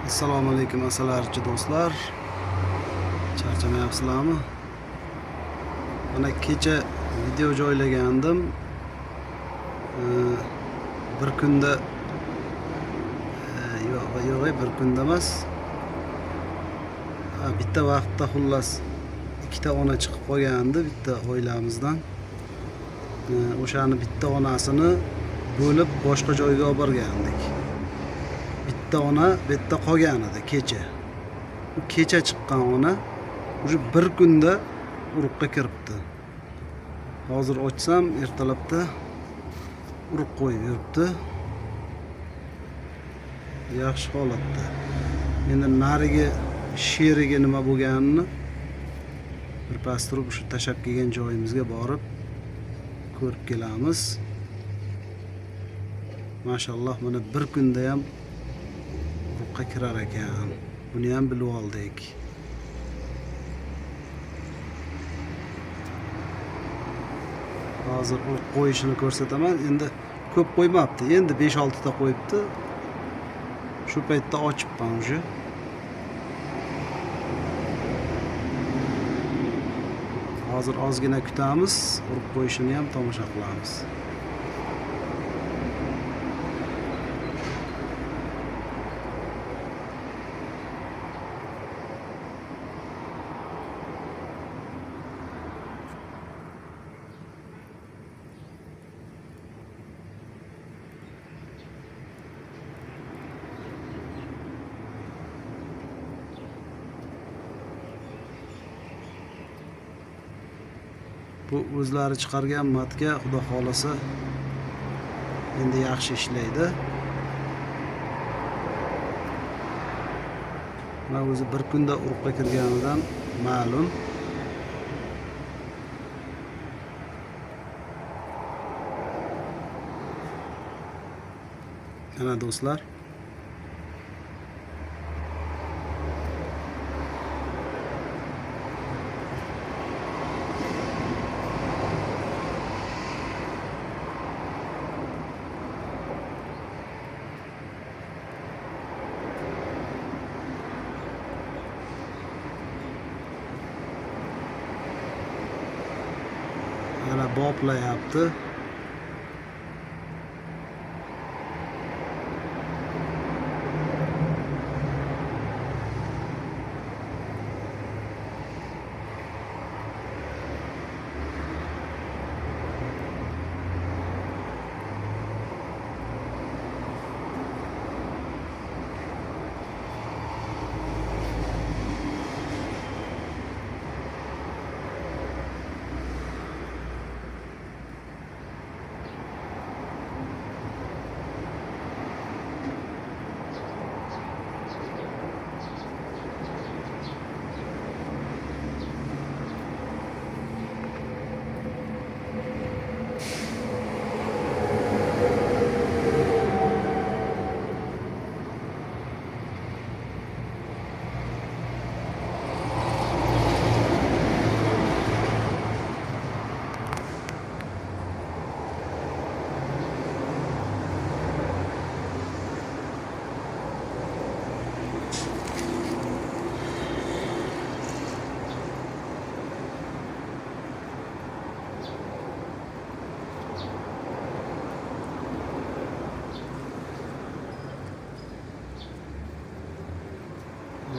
Assalomu alaykum asalarichi do'stlar. Charchamayapsizlarmi? Mana kecha video joylagandim. Bir kunda yo'q, bir kunda emas. Bitta vaqtda xullas ikkita ona chiqib qolgandi bitta oilamizdan. O'shani bitta onasini bo'lib boshqa joyga olib borgandik. Bitta ona bitta qolgan edi kecha. Kecha chiqqan ona уже bir kunda urug'ga kiribdi. Hozir ochsam ertalabda urug' qo'yib yuribdi. Yaxshi holatda. Endi narigi sheriga nima bo'lganini bir pas turib shu tashab kelgan joyimizga borib ko'rib kelamiz. Mashalloh, mana bir kunda ham urug'ga kirar ekan. Buni ham bilib oldik. Hozir urug' qo'yishini ko'rsataman. Endi ko'p qo'ymabdi. Endi 5-6 ta qo'yibdi. Shu paytda ochibman уже. Hozir ozgina kutamiz, urug' qo'yishini ham tomosha qilamiz. Bu o'zlari chiqargan matka xudo xolasa endi yaxshi ishlaydi. Mana o'zi bir kunda urug'ga kirganidan ma'lum. Mana do'stlar, yana boplayapti.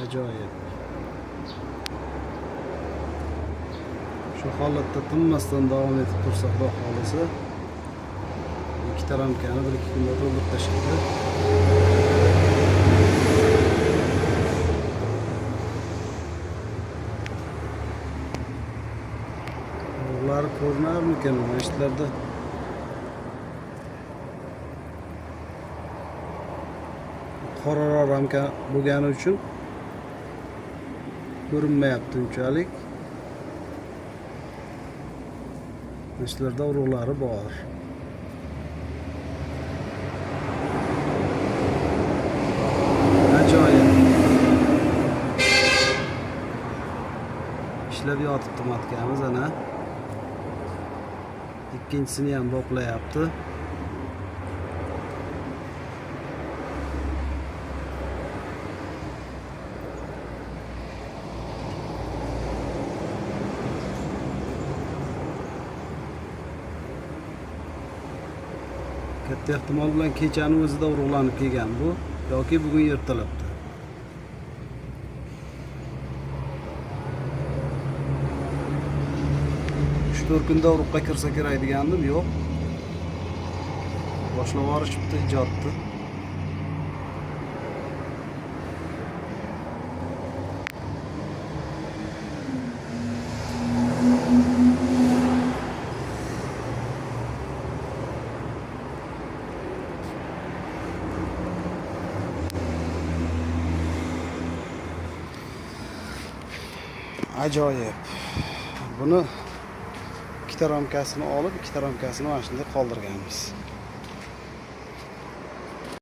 Ajoyib. Shu holatda tinmasdan davom etib tursa xudo xolasa ikkita ramkani 1-2 kunda to'ldirib tashlaydi. Ular ko'rinarmikan mana ishlarda? Qoraroq ramka bo'lgani uchun ko'rinmayapti unchalik. Ishlarda urug'lari bor. Ajoyib. Ishlab yotibdi matkamiz ana. Ikkinchisini ham boplayapti. Ehtimol bilan kechani o'zida urug'lanib kelgan bu yoki bugun yirtilibdi. Uch 4 kunda urug'ga kirsa kerak degandim, yo'q. Boshlab yuborishibdi ijodni. Ajoyib. Buni ikkita ramkasini olib, ikkita ramkasini mana shunday qoldirganmiz.